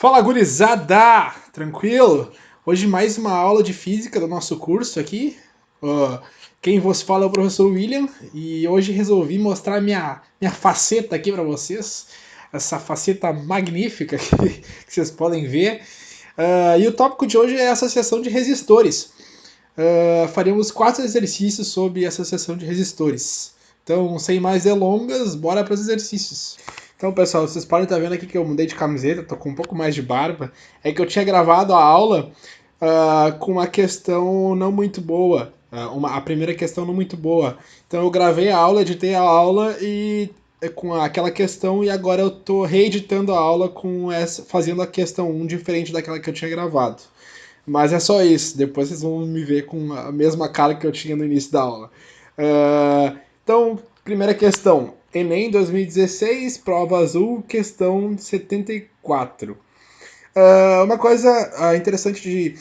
Fala, gurizada! Tranquilo? Hoje mais uma aula de física do nosso curso aqui. Quem vos fala é o professor William e hoje resolvi mostrar minha faceta aqui para vocês. Essa faceta magnífica que vocês podem ver. E o tópico de hoje é a associação de resistores. Faremos 4 exercícios sobre associação de resistores. Então, sem mais delongas, bora para os exercícios. Então, pessoal, vocês podem estar vendo aqui que eu mudei de camiseta, tô com um pouco mais de barba. É que eu tinha gravado a aula com uma questão não muito boa. A primeira questão não muito boa. Então eu gravei a aula, editei a aula e com aquela questão e agora eu tô reeditando a aula com fazendo a questão 1 diferente daquela que eu tinha gravado. Mas é só isso, depois vocês vão me ver com a mesma cara que eu tinha no início da aula. Então, primeira questão. Enem 2016, prova azul, questão 74. Uma coisa interessante de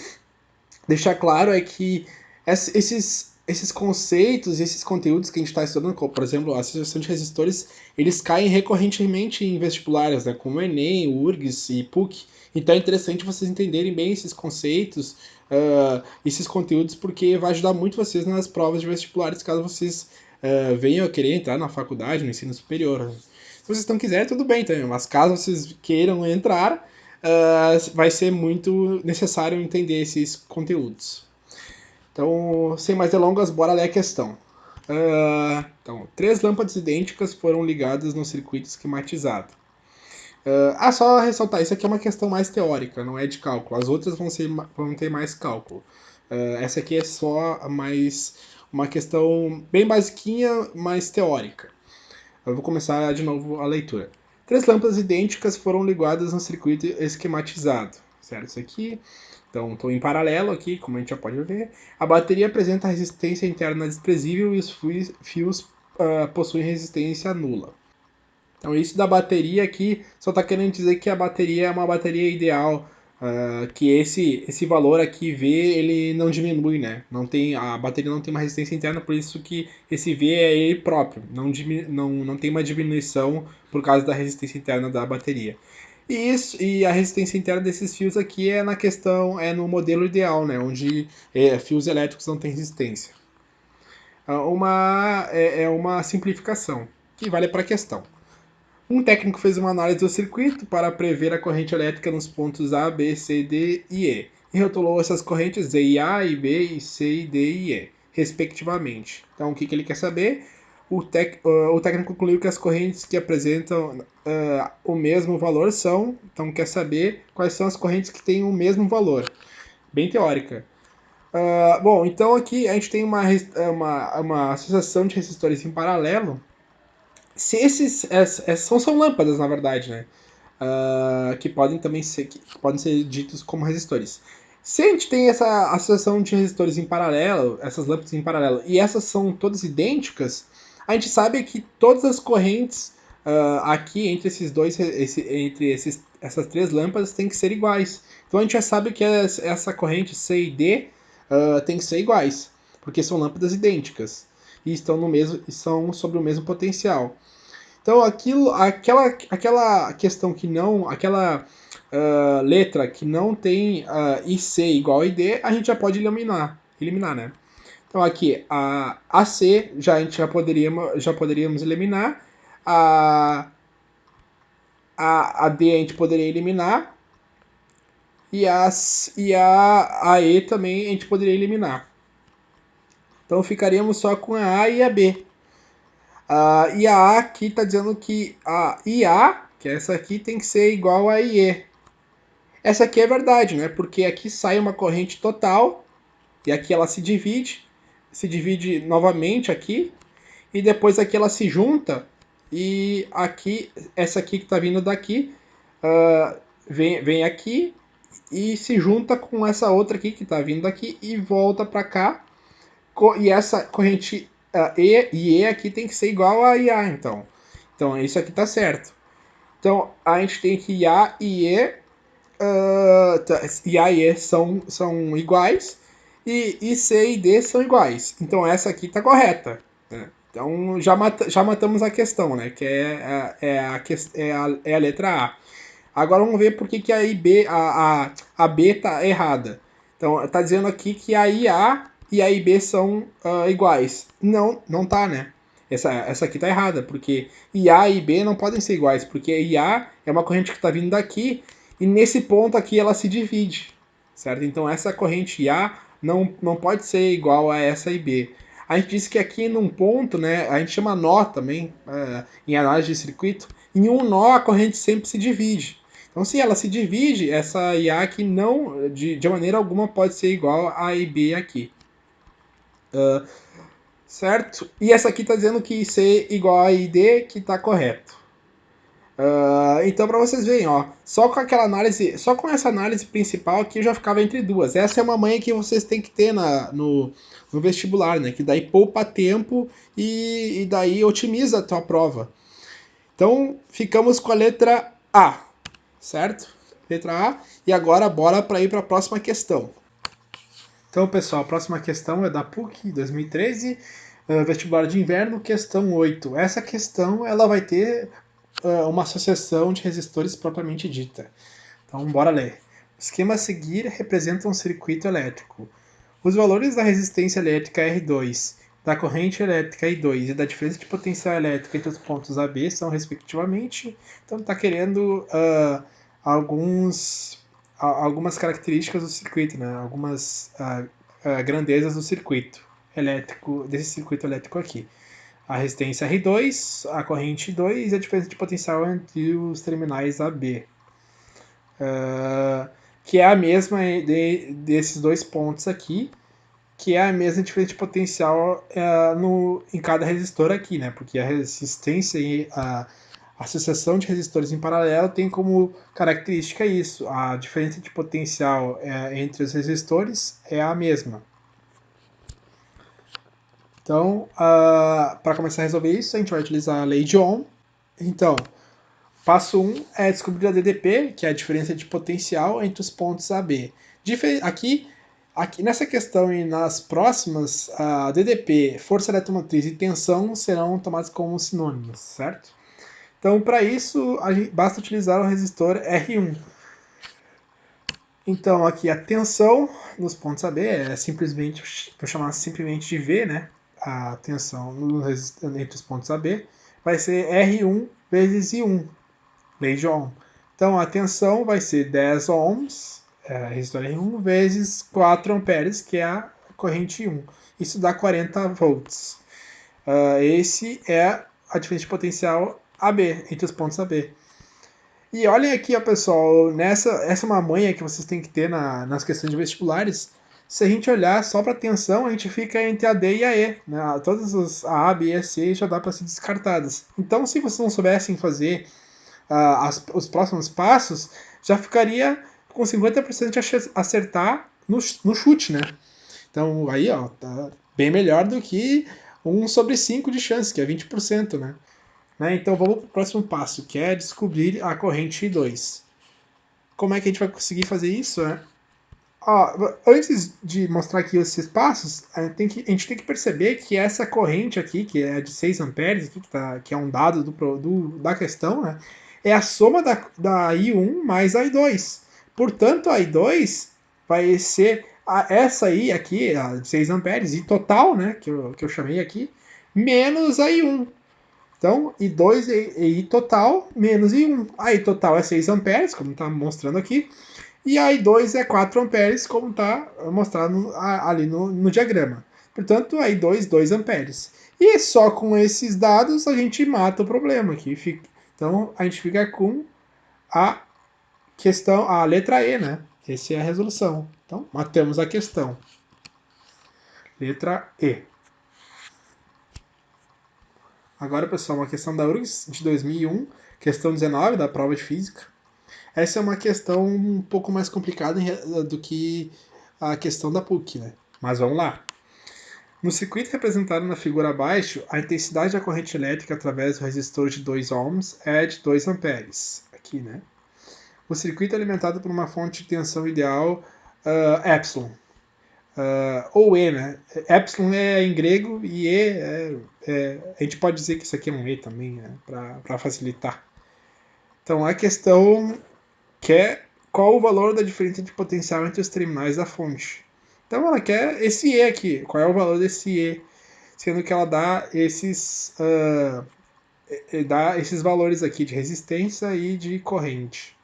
deixar claro é que esses conceitos, esses conteúdos que a gente está estudando, como, por exemplo, a associação de resistores, eles caem recorrentemente em vestibulares, né, como o Enem, o URGS e PUC. Então é interessante vocês entenderem bem esses conceitos, esses conteúdos, porque vai ajudar muito vocês nas provas de vestibulares, caso vocês venham a querer entrar na faculdade, no ensino superior. Se vocês não quiserem, tudo bem também, mas caso vocês queiram entrar, vai ser muito necessário entender esses conteúdos. Então, sem mais delongas, bora ler a questão. Então, 3 lâmpadas idênticas foram ligadas no circuito esquematizado. Só ressaltar, isso aqui é uma questão mais teórica, não é de cálculo. As outras vão ter mais cálculo. Essa aqui é só mais uma questão bem basiquinha, mais teórica. Eu vou começar de novo a leitura. 3 lâmpadas idênticas foram ligadas no circuito esquematizado, certo? Isso aqui. Então, estou em paralelo aqui, como a gente já pode ver. A bateria apresenta resistência interna desprezível e os fios possuem resistência nula. Então, isso da bateria aqui só está querendo dizer que a bateria é uma bateria ideal, que esse valor aqui V ele não diminui, né? A bateria não tem uma resistência interna, por isso que esse V é ele próprio, não tem uma diminuição por causa da resistência interna da bateria. E a resistência interna desses fios aqui é no modelo ideal, né? Onde fios elétricos não têm resistência. É uma simplificação que vale para a questão. Um técnico fez uma análise do circuito para prever a corrente elétrica nos pontos A, B, C, D e E, e rotulou essas correntes em A, e B, e C, e D e E, respectivamente. Então, o que ele quer saber? O técnico concluiu que as correntes que apresentam o mesmo valor são... Então, quer saber quais são as correntes que têm o mesmo valor. Bem teórica. Bom, então aqui a gente tem uma associação de resistores em paralelo. Se são lâmpadas, na verdade, né? Que podem também podem ser ditos como resistores. Se a gente tem essa associação de resistores em paralelo, essas lâmpadas em paralelo, e essas são todas idênticas, a gente sabe que todas as correntes aqui entre essas 3 lâmpadas tem que ser iguais. Então a gente já sabe que essa corrente C e D tem que ser iguais, porque são lâmpadas idênticas e são sobre o mesmo potencial. Então aquela questão que não, aquela letra que não tem IC igual a ID, a gente já pode eliminar, né? Então aqui a AC a gente já poderíamos eliminar, a D a gente poderia eliminar e a E também a gente poderia eliminar. Então ficaríamos só com a A e a B. E a A aqui está dizendo que a IA, que é essa aqui, tem que ser igual a IE. Essa aqui é verdade, né? Porque aqui sai uma corrente total e aqui ela se divide novamente aqui e depois aqui ela se junta e aqui, essa aqui que está vindo daqui, vem aqui e se junta com essa outra aqui que está vindo daqui e volta para cá. E essa corrente E e E aqui tem que ser igual a IA, então. Então, isso aqui tá certo. Então, a gente tem que IA e E, IA e E são iguais, e C e D são iguais. Então, essa aqui tá correta. Né? Então, já matamos a questão, né? Que é a letra A. Agora vamos ver por que a IB, a B está errada. Então, está dizendo aqui que a IA e a IB são iguais. Não, não tá, né? Essa aqui está errada, porque IA e IB não podem ser iguais, porque IA é uma corrente que está vindo daqui e nesse ponto aqui ela se divide, certo? Então essa corrente IA não pode ser igual a essa IB. A gente disse que aqui num ponto, né, a gente chama nó também, em análise de circuito, em um nó a corrente sempre se divide. Então, se ela se divide, essa IA aqui não, de maneira alguma, pode ser igual a IB aqui. Certo? E essa aqui está dizendo que C igual a ID, que está correto. Então, para vocês verem, ó, só com essa análise principal aqui eu já ficava entre duas. Essa é uma manha que vocês têm que ter no vestibular, né? Que daí poupa tempo e daí otimiza a tua prova. Então, ficamos com a letra A, certo? Letra A. E agora, bora para ir para a próxima questão. Então, pessoal, a próxima questão é da PUC 2013, vestibular de inverno, questão 8. Essa questão ela vai ter uma associação de resistores propriamente dita. Então, bora ler. O esquema a seguir representa um circuito elétrico. Os valores da resistência elétrica R2, da corrente elétrica I2 e da diferença de potencial elétrica entre os pontos A e B são, respectivamente. Então, está querendo algumas características do circuito, né? Algumas grandezas do circuito elétrico, desse circuito elétrico aqui. A resistência R2, a corrente I2 e a diferença de potencial entre os terminais AB. Que é a mesma desses dois pontos aqui, que é a mesma diferença de potencial em cada resistor aqui, né? Porque a resistência e a associação de resistores em paralelo tem como característica isso. A diferença de potencial entre os resistores é a mesma. Então, para começar a resolver isso, a gente vai utilizar a lei de Ohm. Então, passo 1 é descobrir a DDP, que é a diferença de potencial entre os pontos AB. Aqui nessa questão e nas próximas, a DDP, força eletromotriz e tensão serão tomadas como sinônimos, certo? Então, para isso, basta utilizar o resistor R1. Então, aqui a tensão nos pontos AB é simplesmente, vou chamar simplesmente de V, né? A tensão entre os pontos AB vai ser R1 vezes I1, lei de Ohm. Então, a tensão vai ser 10 ohms, resistor R1, vezes 4 amperes, que é a corrente I1. Isso dá 40 volts. Esse é a diferença de potencial AB, entre os pontos AB. E olhem aqui, ó, pessoal, essa é uma manha que vocês têm que ter nas questões de vestibulares. Se a gente olhar só para tensão, a gente fica entre a D e a E. Né? Todas as A, B e C já dá para ser descartadas. Então, se vocês não soubessem fazer os próximos passos, já ficaria com 50% de acertar no chute, né? Então, aí, ó, tá bem melhor do que 1 sobre 5 de chance, que é 20%, né? Então, vamos para o próximo passo, que é descobrir a corrente I2. Como é que a gente vai conseguir fazer isso, né? Antes de mostrar aqui esses passos, a gente tem que perceber que essa corrente aqui, que é de 6 amperes, que é um dado da questão, né, é a soma da I1 mais a I2. Portanto, a I2 vai ser essa aí aqui, a de 6 amperes, I total, né, que eu chamei aqui, menos a I1. Então, I2 é I total menos I1. A I total é 6 amperes, como está mostrando aqui, e a I2 é 4 amperes, como está mostrado ali no diagrama. Portanto, a I2, 2 amperes. E só com esses dados a gente mata o problema aqui. Então, a gente fica com a questão, a letra E, né? Essa é a resolução. Então, matamos a questão. Letra E. Agora, pessoal, uma questão da URGS de 2001, questão 19 da prova de física. Essa é uma questão um pouco mais complicada do que a questão da PUC, né? Mas vamos lá. No circuito representado na figura abaixo, a intensidade da corrente elétrica através do resistor de 2 ohms é de 2 amperes. Aqui, né? O circuito é alimentado por uma fonte de tensão ideal epsilon. Ou E, né? Epsilon é em grego e E a gente pode dizer que isso aqui é um E também, né? Para facilitar. Então, a questão quer qual o valor da diferença de potencial entre os terminais da fonte. Então ela quer esse E aqui, qual é o valor desse E, sendo que ela dá esses valores aqui de resistência e de corrente.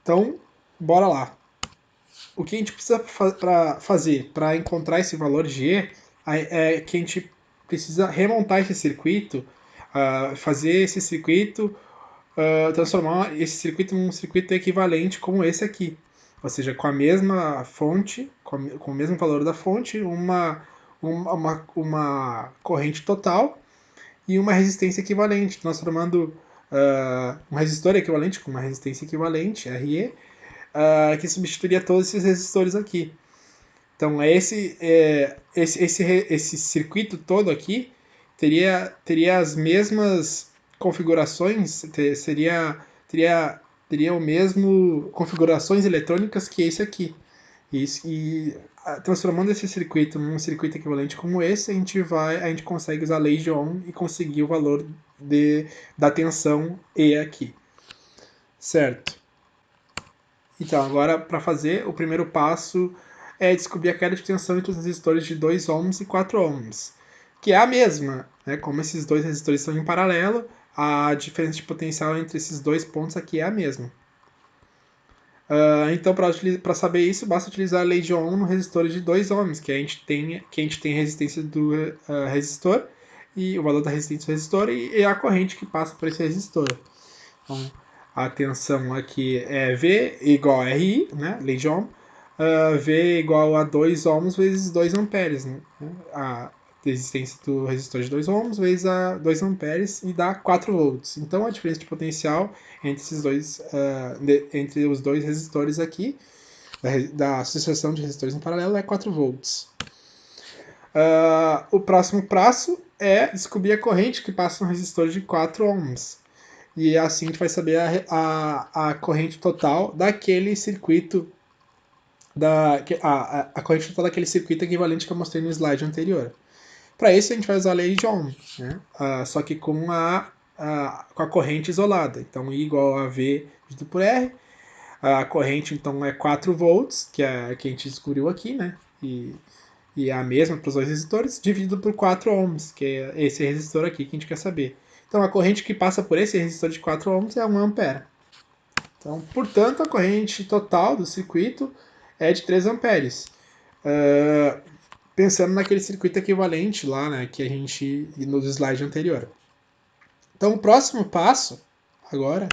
Então, bora lá. O que a gente precisa fazer para encontrar esse valor de E é que a gente precisa remontar esse circuito, fazer esse circuito, transformar esse circuito num circuito equivalente como esse aqui. Ou seja, com a mesma fonte, com o mesmo valor da fonte, uma corrente total e uma resistência equivalente, transformando um resistor equivalente com uma resistência equivalente, RE, que substituiria todos esses resistores aqui. Então, esse circuito todo aqui teria as mesmas configurações, teria o mesmo configurações eletrônicas que esse aqui. Transformando esse circuito num circuito equivalente como esse, a gente consegue usar a lei de Ohm e conseguir o valor da tensão E aqui. Certo? Então, agora para fazer, o primeiro passo é descobrir a queda de tensão entre os resistores de 2 ohms e 4 ohms, que é a mesma, né? Como esses dois resistores estão em paralelo, a diferença de potencial entre esses dois pontos aqui é a mesma. Então, para saber isso, basta utilizar a lei de Ohm no resistor de 2 ohms, que a gente tem a resistência do resistor, e o valor da resistência do resistor e a corrente que passa por esse resistor. Então, a tensão aqui é V igual a RI, né? Lei de Ohm. V igual a 2 ohms vezes 2 amperes, né? A resistência do resistor de 2 ohms vezes a 2 amperes e dá 4 volts. Então a diferença de potencial entre esses dois, entre os dois resistores aqui, da associação de resistores em paralelo, é 4 volts. O próximo passo é descobrir a corrente que passa no resistor de 4 ohms. E assim a gente vai saber a corrente total daquele circuito, a corrente total daquele circuito equivalente que eu mostrei no slide anterior. Para isso a gente vai usar a lei de Ohm, né? Só que com a corrente isolada. Então I igual a V dividido por R. A corrente então é 4 volts, que a gente descobriu aqui, né? E é a mesma para os dois resistores, dividido por 4 ohms, que é esse resistor aqui que a gente quer saber. Então a corrente que passa por esse resistor de 4 ohms é 1 ampere. Então, portanto, a corrente total do circuito é de 3 amperes. Pensando naquele circuito equivalente lá, né, que a gente no slide anterior. Então, o próximo passo, agora,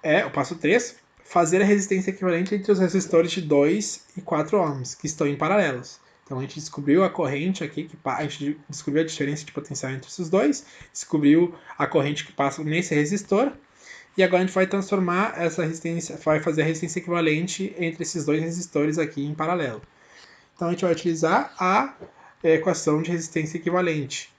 é o passo 3, fazer a resistência equivalente entre os resistores de 2 e 4 ohms, que estão em paralelos. Então, a gente descobriu a corrente aqui, a gente descobriu a diferença de potencial entre esses dois, descobriu a corrente que passa nesse resistor, e agora a gente vai transformar essa resistência, vai fazer a resistência equivalente entre esses dois resistores aqui em paralelo. Então a gente vai utilizar a equação de resistência equivalente,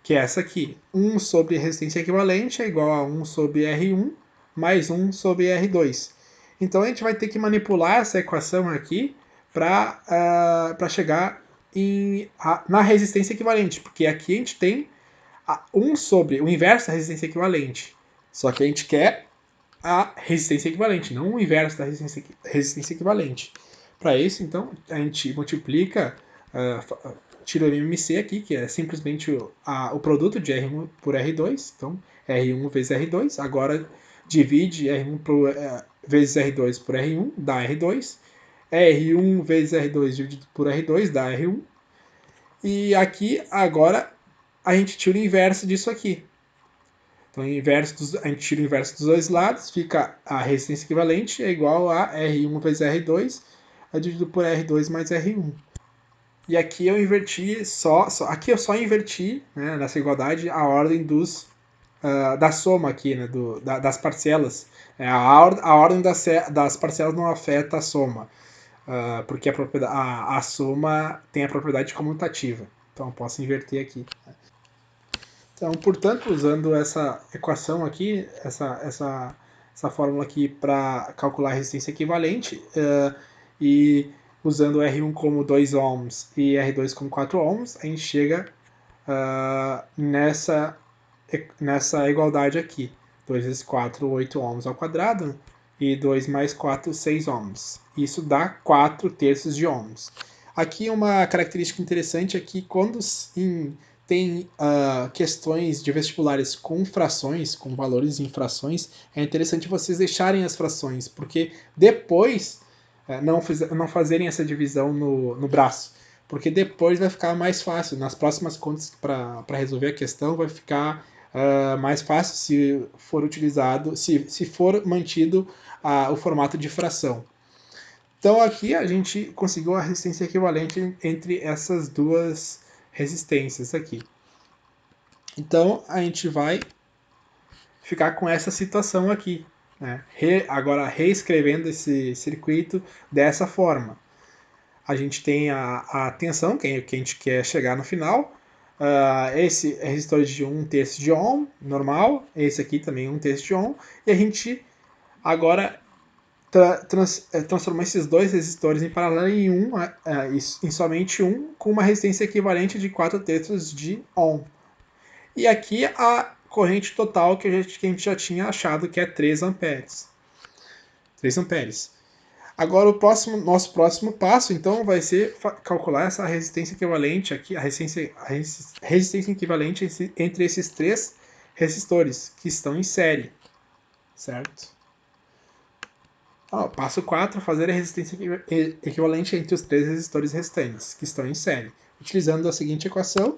que é essa aqui. 1 sobre resistência equivalente é igual a 1 sobre R1 mais 1 sobre R2. Então a gente vai ter que manipular essa equação aqui para chegar na resistência equivalente, porque aqui a gente tem 1 sobre o inverso da resistência equivalente. Só que a gente quer a resistência equivalente, não o inverso da resistência equivalente. Para isso, então, a gente multiplica, tira o MMC aqui, que é simplesmente o produto de R1 por R2. Então, R1 vezes R2. Agora, divide R1 vezes R2 por R1, dá R2. R1 vezes R2 dividido por R2 dá R1. E aqui, agora, a gente tira o inverso disso aqui. Então, a gente tira o inverso dos dois lados, fica a resistência equivalente é igual a R1 vezes R2, dividido por R2 mais R1. E aqui eu inverti aqui eu só inverti, né, nessa igualdade, a ordem da soma aqui, né, das parcelas. A ordem das parcelas não afeta a soma, porque a soma tem a propriedade comutativa. Então eu posso inverter aqui. Então, portanto, usando essa equação aqui, essa fórmula aqui para calcular a resistência equivalente, e usando R1 como 2 ohms e R2 como 4 ohms, a gente chega nessa igualdade aqui. 2 vezes 4, 8 ohms ao quadrado, e 2 mais 4, 6 ohms. Isso dá 4 terços de ohms. Aqui uma característica interessante é que quando tem questões de vestibulares com frações, com valores em frações, é interessante vocês deixarem as frações, porque depois não fazerem essa divisão no braço, porque depois vai ficar mais fácil. Nas próximas contas, para resolver a questão, vai ficar mais fácil se for utilizado, se for mantido o formato de fração. Então aqui a gente conseguiu a resistência equivalente entre essas duas resistências aqui. Então a gente vai ficar com essa situação aqui, né? Agora reescrevendo esse circuito dessa forma. A gente tem a tensão, que a gente quer chegar no final. Esse resistor de 1 terço de ohm, normal. Esse aqui também 1 terço de ohm. E a gente agora transformar esses dois resistores em paralelo em somente um, com uma resistência equivalente de 4 terços de ohm. E aqui a corrente total que a gente já tinha achado, que é 3 amperes. 3 amperes. Agora nosso próximo passo, então, vai ser calcular essa resistência equivalente aqui, a resistência equivalente entre esses 3 resistores que estão em série, certo? Passo 4, fazer a resistência equivalente entre os 3 resistores restantes, que estão em série, utilizando a seguinte equação,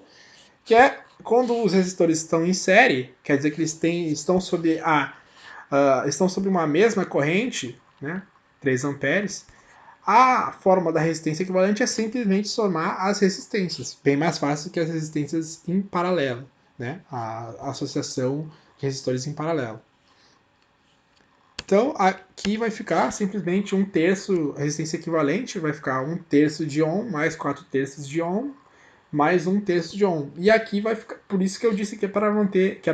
que é, quando os resistores estão em série, quer dizer que eles estão sob uma mesma corrente, né, 3 amperes, a forma da resistência equivalente é simplesmente somar as resistências, bem mais fácil que as resistências em paralelo, né, a associação de resistores em paralelo. Então, aqui vai ficar simplesmente 1 terço, resistência equivalente, vai ficar 1 terço de ohm mais 4 terços de ohm, mais 1 terço de ohm. E aqui vai ficar, por isso que eu disse que era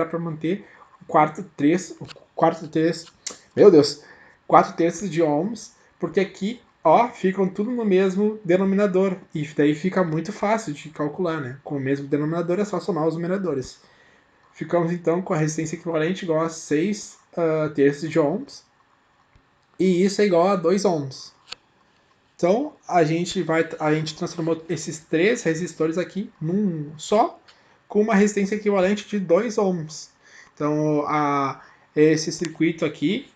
para manter o quarto terço, meu Deus, 4 terços de ohms, porque aqui, ficam tudo no mesmo denominador, e daí fica muito fácil de calcular, né? Com o mesmo denominador é só somar os numeradores. Ficamos então com a resistência equivalente igual a 6 terços de ohms, e isso é igual a 2 ohms. Então a gente transformou esses 3 resistores aqui num só, com uma resistência equivalente de 2 ohms. Então esse circuito aqui,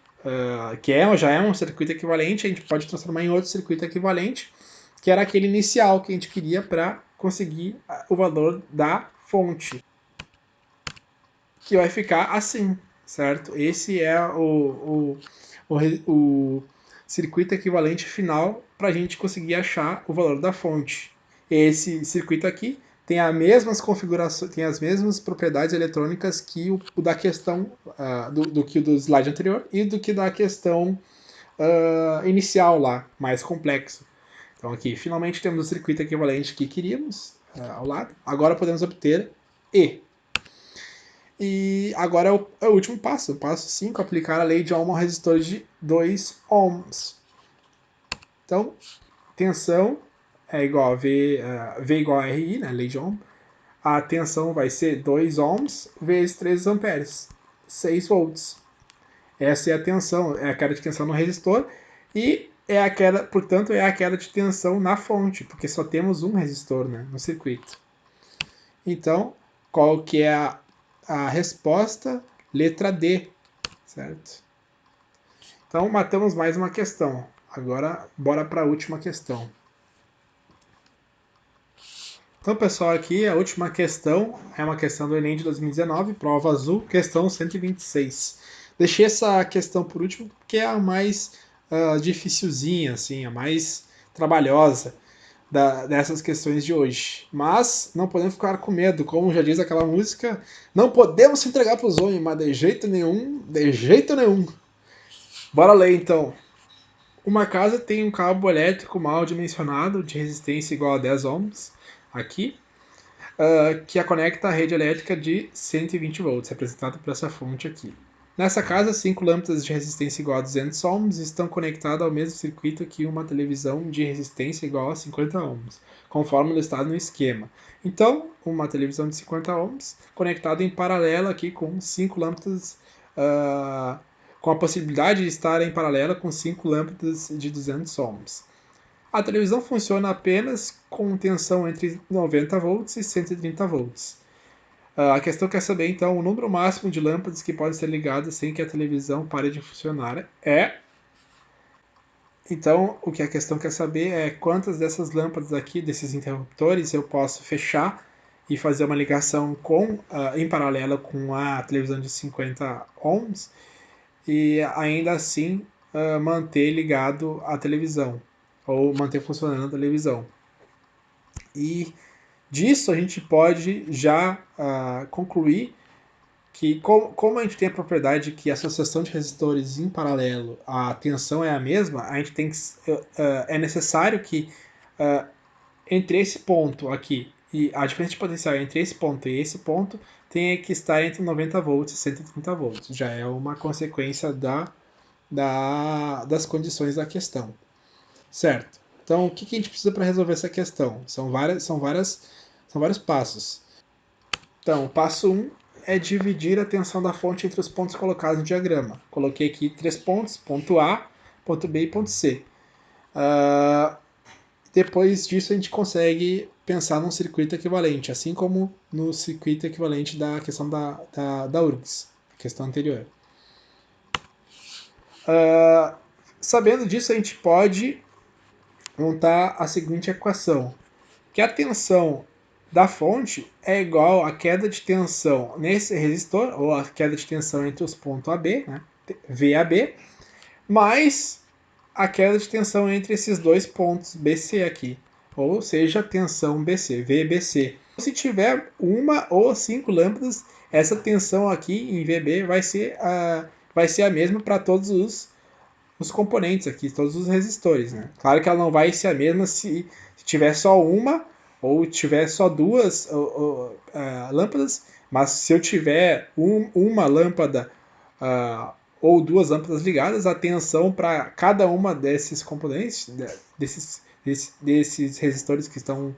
que já é um circuito equivalente, a gente pode transformar em outro circuito equivalente, que era aquele inicial que a gente queria para conseguir o valor da fonte, que vai ficar assim, certo? Esse é o circuito equivalente final para a gente conseguir achar o valor da fonte. Esse circuito aqui tem as mesmas configurações, tem as mesmas propriedades eletrônicas que o da questão do que o do slide anterior e do que da questão inicial lá, mais complexo. Então aqui, finalmente temos o circuito equivalente que queríamos ao lado. Agora podemos obter E. E agora é o último passo, o passo 5, aplicar a lei de Ohm ao resistor de 2 ohms. Então, tensão é igual a V igual a RI, né, lei de Ohm. A tensão vai ser 2 ohms vezes 3 amperes, 6 volts. Essa é a tensão, é a queda de tensão no resistor, e portanto, é a queda de tensão na fonte, porque só temos um resistor, né, no circuito. Então, qual que é a resposta? Letra D, certo? Então, matamos mais uma questão. Agora, bora para a última questão. Então, pessoal, aqui a última questão é uma questão do Enem de 2019, prova azul, questão 126. Deixei essa questão por último porque é a mais dificilzinha, assim, a mais trabalhosa dessas questões de hoje. Mas não podemos ficar com medo, como já diz aquela música, não podemos se entregar para os homens, mas de jeito nenhum, de jeito nenhum. Bora ler então. Uma casa tem um cabo elétrico mal dimensionado, de resistência igual a 10 ohms, aqui, que a conecta à rede elétrica de 120 volts, representado por essa fonte aqui. Nessa casa, 5 lâmpadas de resistência igual a 200 ohms estão conectadas ao mesmo circuito que uma televisão de resistência igual a 50 ohms, conforme listado no esquema. Então, uma televisão de 50 ohms conectada em paralelo aqui com 5 lâmpadas, com a possibilidade de estar em paralelo com 5 lâmpadas de 200 ohms. A televisão funciona apenas com tensão entre 90 volts e 130 volts. A questão quer saber, então, o número máximo de lâmpadas que podem ser ligadas sem que a televisão pare de funcionar é... Então, o que a questão quer saber é quantas dessas lâmpadas aqui, desses interruptores, eu posso fechar e fazer uma ligação em paralelo com a televisão de 50 ohms e ainda assim manter ligado a televisão, ou manter funcionando a televisão. E disso a gente pode já concluir que, como a gente tem a propriedade que a associação de resistores em paralelo, a tensão é a mesma, a gente tem que, é necessário que entre esse ponto aqui e a diferença de potencial entre esse ponto e esse ponto tenha que estar entre 90 volts e 130 volts. Já é uma consequência das condições da questão. Certo? Então, o que a gente precisa para resolver essa questão? São vários passos. Então, o passo 1 é dividir a tensão da fonte entre os pontos colocados no diagrama. Coloquei aqui 3 pontos, ponto A, ponto B e ponto C. Depois disso, a gente consegue pensar num circuito equivalente, assim como no circuito equivalente da questão da URGS, questão anterior. Sabendo disso, a gente pode montar a seguinte equação, que a tensão da fonte é igual à queda de tensão nesse resistor, ou a queda de tensão entre os pontos AB, né, VAB, mais a queda de tensão entre esses dois pontos BC aqui, ou seja, a tensão BC, VBC. Se tiver uma ou 5 lâmpadas, essa tensão aqui em VB vai ser a mesma para todos os componentes aqui, todos os resistores, né? Claro que ela não vai ser a mesma se tiver só uma ou tiver só duas lâmpadas, mas se eu tiver uma lâmpada ou duas lâmpadas ligadas, a tensão para cada uma desses componentes, desses resistores que estão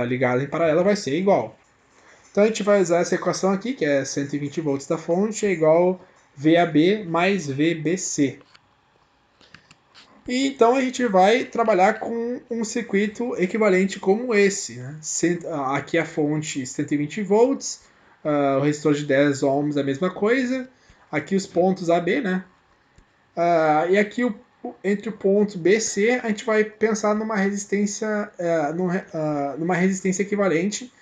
ligados em paralelo, vai ser igual. Então a gente vai usar essa equação aqui, que é 120 volts da fonte, é igual VAB mais VBC. E então a gente vai trabalhar com um circuito equivalente como esse. Né? Aqui a fonte 120 volts, o resistor de 10 ohms a mesma coisa. Aqui os pontos AB, né? E aqui entre o ponto BC a gente vai pensar numa resistência, numa resistência equivalente,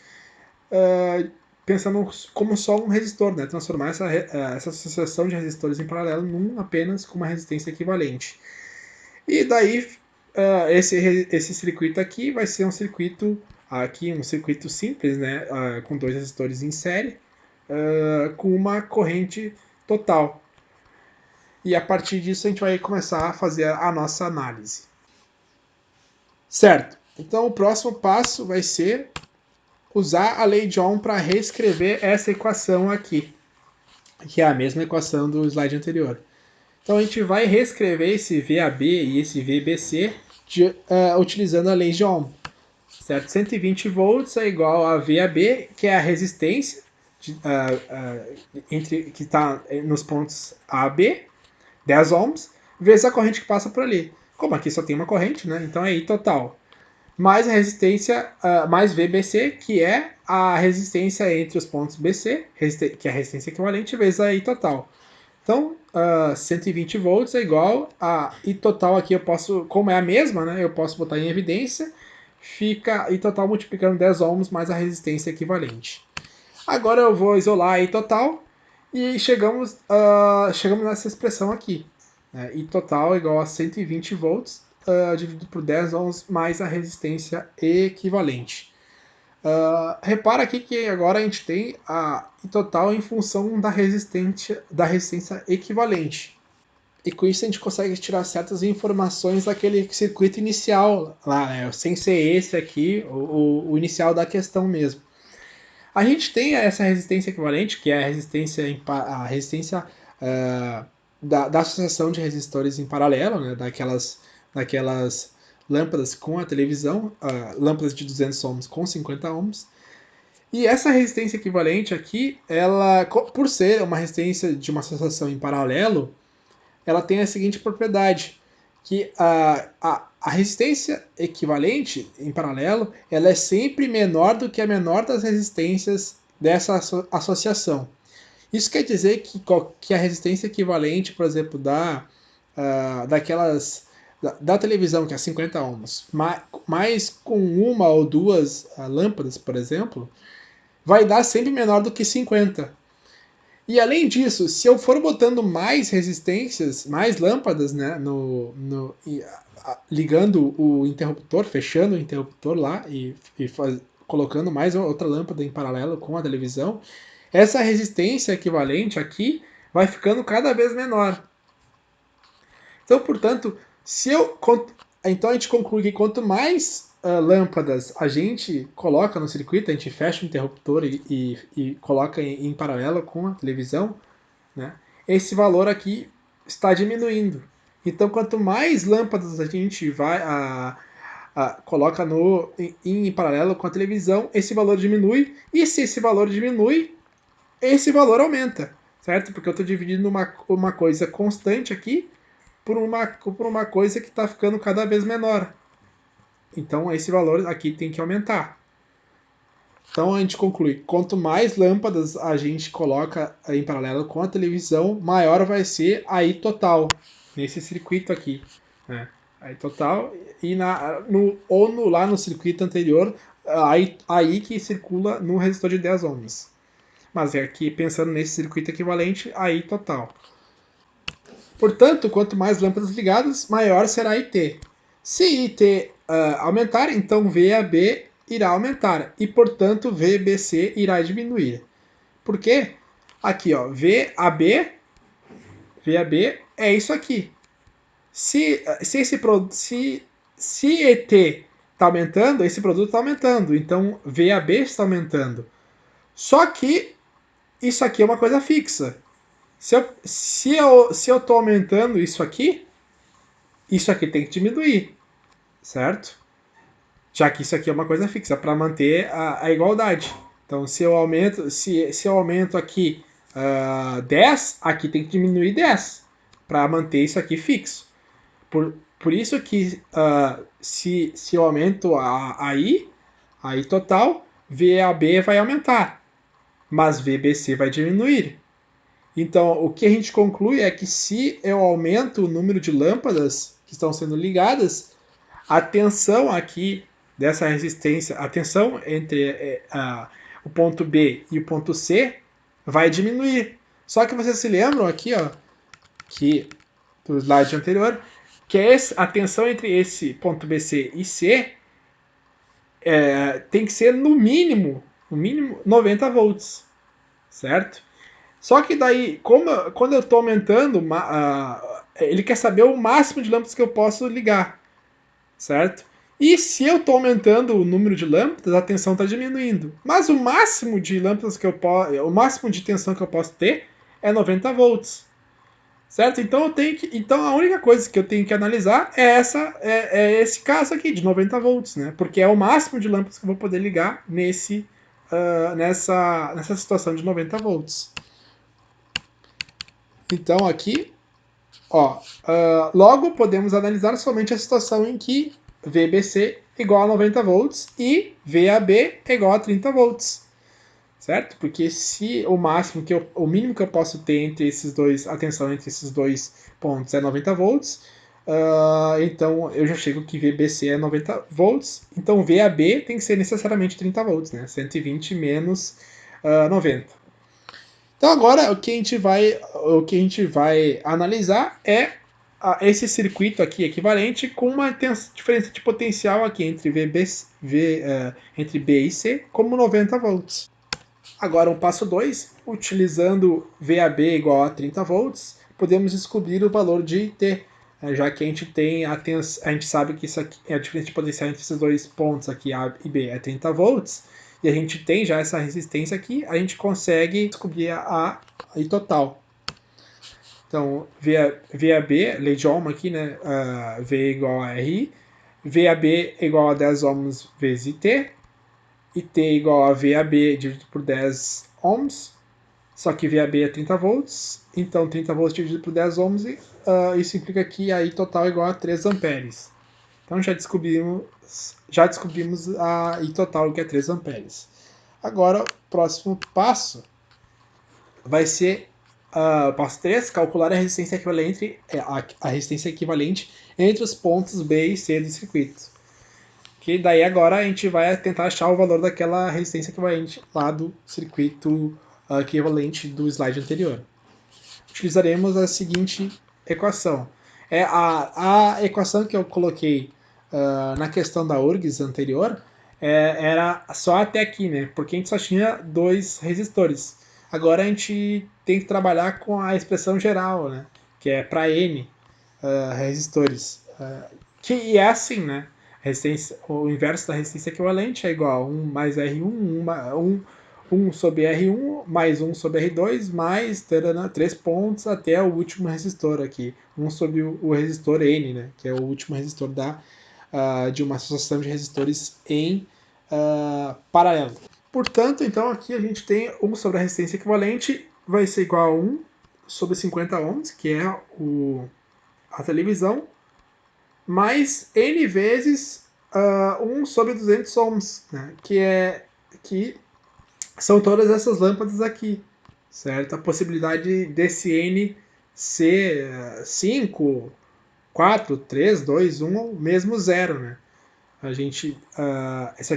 pensando como só um resistor, né? Transformar essa associação de resistores em paralelo apenas com uma resistência equivalente. E daí, esse circuito aqui vai ser um circuito simples, né, com 2 resistores em série, com uma corrente total. E a partir disso a gente vai começar a fazer a nossa análise. Certo, então o próximo passo vai ser usar a lei de Ohm para reescrever essa equação aqui, que é a mesma equação do slide anterior. Então a gente vai reescrever esse VAB e esse VBC utilizando a lei de Ohm. Certo? 120 volts é igual a VAB, que é a resistência que está nos pontos A e B, 10 ohms, vezes a corrente que passa por ali. Como aqui só tem uma corrente, né? Então é I total. Mais a resistência, mais VBC, que é a resistência entre os pontos BC, que é a resistência equivalente, vezes a I total. Então, 120 volts é igual a I total aqui, eu posso, como é a mesma, né, eu posso botar em evidência, fica I total multiplicando 10 ohms mais a resistência equivalente. Agora eu vou isolar a I total e chegamos nessa expressão aqui. Né, I total é igual a 120 volts dividido por 10 ohms mais a resistência equivalente. Repara aqui que agora a gente tem a I total em função da resistência equivalente. E com isso a gente consegue tirar certas informações daquele circuito inicial, lá, né? Sem ser esse aqui, o inicial da questão mesmo. A gente tem essa resistência equivalente, que é a resistência da associação de resistores em paralelo, né, daquelas lâmpadas com a televisão, lâmpadas de 200 ohms com 50 ohms. E essa resistência equivalente aqui, ela, por ser uma resistência de uma associação em paralelo, ela tem a seguinte propriedade, que a resistência equivalente em paralelo, ela é sempre menor do que a menor das resistências dessa associação. Isso quer dizer que a resistência equivalente, por exemplo, da televisão, que é 50 ohms, mais com uma ou duas lâmpadas, por exemplo, vai dar sempre menor do que 50. E além disso, se eu for botando mais resistências, mais lâmpadas, né, ligando o interruptor, fechando o interruptor lá colocando mais outra lâmpada em paralelo com a televisão, essa resistência equivalente aqui vai ficando cada vez menor. Então, portanto, então a gente conclui que quanto mais lâmpadas a gente coloca no circuito, a gente fecha o interruptor e coloca em paralelo com a televisão, né, esse valor aqui está diminuindo. Então, quanto mais lâmpadas a gente coloca em paralelo com a televisão, esse valor diminui, e se esse valor diminui, esse valor aumenta, certo? Porque eu estou dividindo uma coisa constante aqui por uma coisa que está ficando cada vez menor. Então, esse valor aqui tem que aumentar. Então, a gente conclui, quanto mais lâmpadas a gente coloca em paralelo com a televisão, maior vai ser a I total, nesse circuito aqui, né? A I total, e lá no circuito anterior, a I que circula no resistor de 10 ohms. Mas aqui, pensando nesse circuito equivalente, a I total. Portanto, quanto mais lâmpadas ligadas, maior será a IT. Se IT aumentar, então VAB irá aumentar e, portanto, VBC irá diminuir. Por quê? Aqui, ó, VAB é isso aqui. Se ET está aumentando, esse produto está aumentando. Então, VAB está aumentando. Só que isso aqui é uma coisa fixa. Se eu estou aumentando isso aqui tem que diminuir, certo? Já que isso aqui é uma coisa fixa, para manter a igualdade. Então, se eu aumento aqui 10, aqui tem que diminuir 10, para manter isso aqui fixo. Por isso que se eu aumento a I total, VAB vai aumentar, mas VBC vai diminuir. Então, o que a gente conclui é que se eu aumento o número de lâmpadas que estão sendo ligadas, a tensão aqui dessa resistência, a tensão entre o ponto B e o ponto C vai diminuir. Só que vocês se lembram aqui, ó, que do slide anterior, que a tensão entre esse ponto BC e C tem que ser no mínimo 90 volts, certo? Só que daí, quando eu estou aumentando, ele quer saber o máximo de lâmpadas que eu posso ligar, certo? E se eu estou aumentando o número de lâmpadas, a tensão está diminuindo. Mas o máximo de lâmpadas o máximo de tensão que eu posso ter é 90 volts, certo? Então a única coisa que eu tenho que analisar é esse caso aqui de 90 volts, né? Porque é o máximo de lâmpadas que eu vou poder ligar nessa situação de 90 volts. Então aqui, ó, logo podemos analisar somente a situação em que VBC igual a 90 volts e VAB igual a 30 volts, certo? Porque se o mínimo que eu posso ter entre esses dois, a tensão entre esses dois pontos é 90 volts, então eu já chego que VBC é 90 volts, então VAB tem que ser necessariamente 30 volts, né? 120 menos 90. Então agora o que a gente vai analisar é esse circuito aqui equivalente com uma diferença de potencial aqui entre entre B e C como 90 volts. Agora o passo 2, utilizando VAB igual a 30 volts, podemos descobrir o valor de IT, já que a gente sabe que isso aqui é a diferença de potencial entre esses dois pontos aqui, A e B, é 30 volts, e a gente tem já essa resistência aqui, a gente consegue descobrir a I total. Então, VAB, lei de Ohm aqui, né? V igual a RI. VAB igual a 10 ohms vezes IT. IT igual a VAB dividido por 10 ohms. Só que VAB é 30 volts. Então, 30 volts dividido por 10 ohms. Isso implica que a I total é igual a 3 amperes. Então, já descobrimos a I total, que é 3 amperes. Agora, o próximo passo vai ser passo 3, calcular a resistência equivalente, a resistência equivalente entre os pontos B e C do circuito. Que daí agora a gente vai tentar achar o valor daquela resistência equivalente lá do circuito equivalente do slide anterior. Utilizaremos a seguinte equação. A equação que eu coloquei na questão da URGS anterior era só até aqui, né? Porque a gente só tinha 2 resistores. Agora a gente tem que trabalhar com a expressão geral, né? Que é para N resistores. Que é assim, né? O inverso da resistência equivalente é igual a 1 mais R1, 1 sobre R1 mais 1 sobre R2 mais 3 pontos até o último resistor aqui. 1 sobre o resistor N, né? Que é o último resistor de uma associação de resistores em paralelo. Portanto, então aqui a gente tem 1 sobre a resistência equivalente, vai ser igual a 1 sobre 50 ohms, que é a televisão, mais N vezes 1 sobre 200 ohms, né? Que são todas essas lâmpadas aqui, certo? A possibilidade desse N ser 5, 4, 3, 2, 1 ou mesmo 0, né? A gente, esse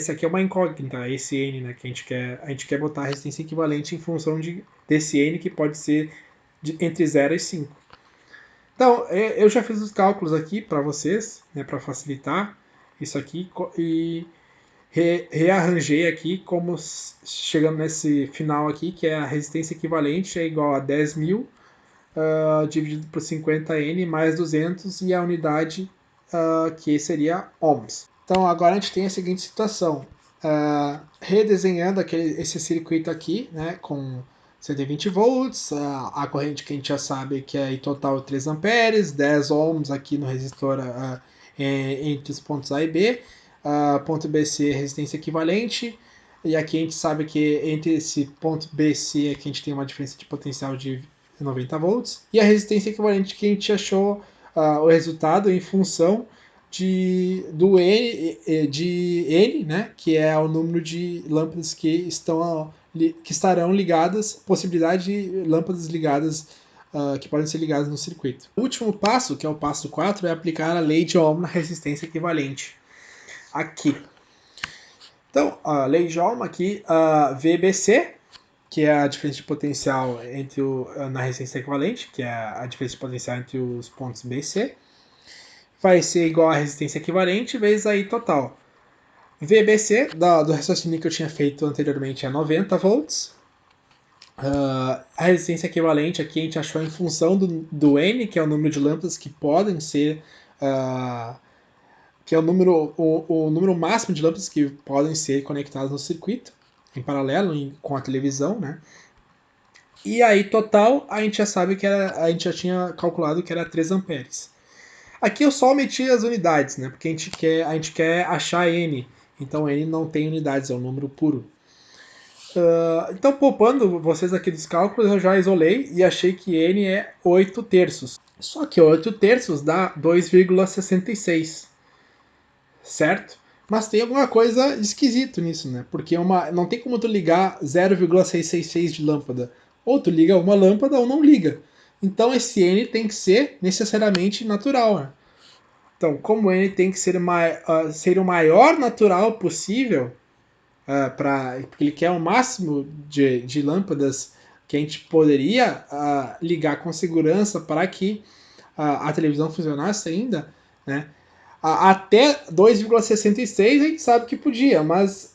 aqui é uma incógnita, esse N, né, que a gente quer botar a resistência equivalente em função desse N, que pode ser entre 0 e 5. Então, eu já fiz os cálculos aqui para vocês, né, para facilitar isso aqui, e rearranjei aqui como chegando nesse final aqui, que é a resistência equivalente é igual a 10.000 dividido por 50N mais 200 e a unidade que seria ohms. Então agora a gente tem a seguinte situação, redesenhando esse circuito aqui, né, com 120 volts, a corrente que a gente já sabe que é em total 3 amperes, 10 ohms aqui no resistor entre os pontos A e B, ponto BC resistência equivalente, e aqui a gente sabe que entre esse ponto BC aqui a gente tem uma diferença de potencial de 90 volts, e a resistência equivalente que a gente achou o resultado em função de N, né, que é o número de lâmpadas que estarão ligadas, possibilidade de lâmpadas ligadas que podem ser ligadas no circuito. O último passo, que é o passo 4, é aplicar a lei de Ohm na resistência equivalente aqui. Então, a lei de Ohm aqui, VBC, que é a diferença de potencial na resistência equivalente, que é a diferença de potencial entre os pontos B e C, vai ser igual a resistência equivalente vezes a I total. VBC, do raciocínio que eu tinha feito anteriormente, é 90 volts. A resistência equivalente aqui a gente achou em função do N, que é o número de lâmpadas que podem ser... que é o número máximo de lâmpadas que podem ser conectadas no circuito, em paralelo com a televisão, né? E aí, total, a gente já sabe que a gente já tinha calculado que era 3 amperes. Aqui eu só omiti as unidades, né? Porque a gente quer achar N. Então N não tem unidades, é um número puro. Então, poupando vocês aqui dos cálculos, eu já isolei e achei que N é 8 terços. Só que 8 terços dá 2,66. Certo? Mas tem alguma coisa esquisito nisso, né? Porque não tem como tu ligar 0,666 de lâmpada. Ou tu liga uma lâmpada ou não liga. Então esse N tem que ser necessariamente natural, né? Então, como N tem que ser o maior natural possível, porque ele quer o máximo de lâmpadas que a gente poderia ligar com segurança para que a televisão funcionasse ainda, né? Até 2,66 a gente sabe que podia, mas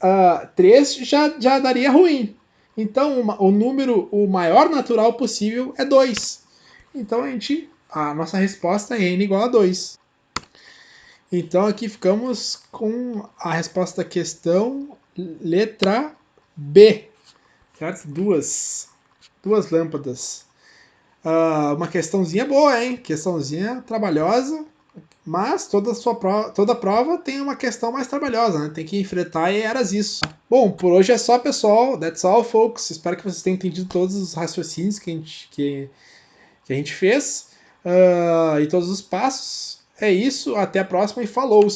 3 já daria ruim. Então o maior natural possível é 2. Então a nossa resposta é n igual a 2. Então aqui ficamos com a resposta da questão letra B. Certo? Duas lâmpadas. Uma questãozinha boa, hein? Questãozinha trabalhosa, mas toda prova tem uma questão mais trabalhosa, né? Tem que enfrentar e eras isso. Bom, por hoje é só, pessoal. That's all, folks. Espero que vocês tenham entendido todos os raciocínios que a gente fez e todos os passos. É isso, até a próxima e falou!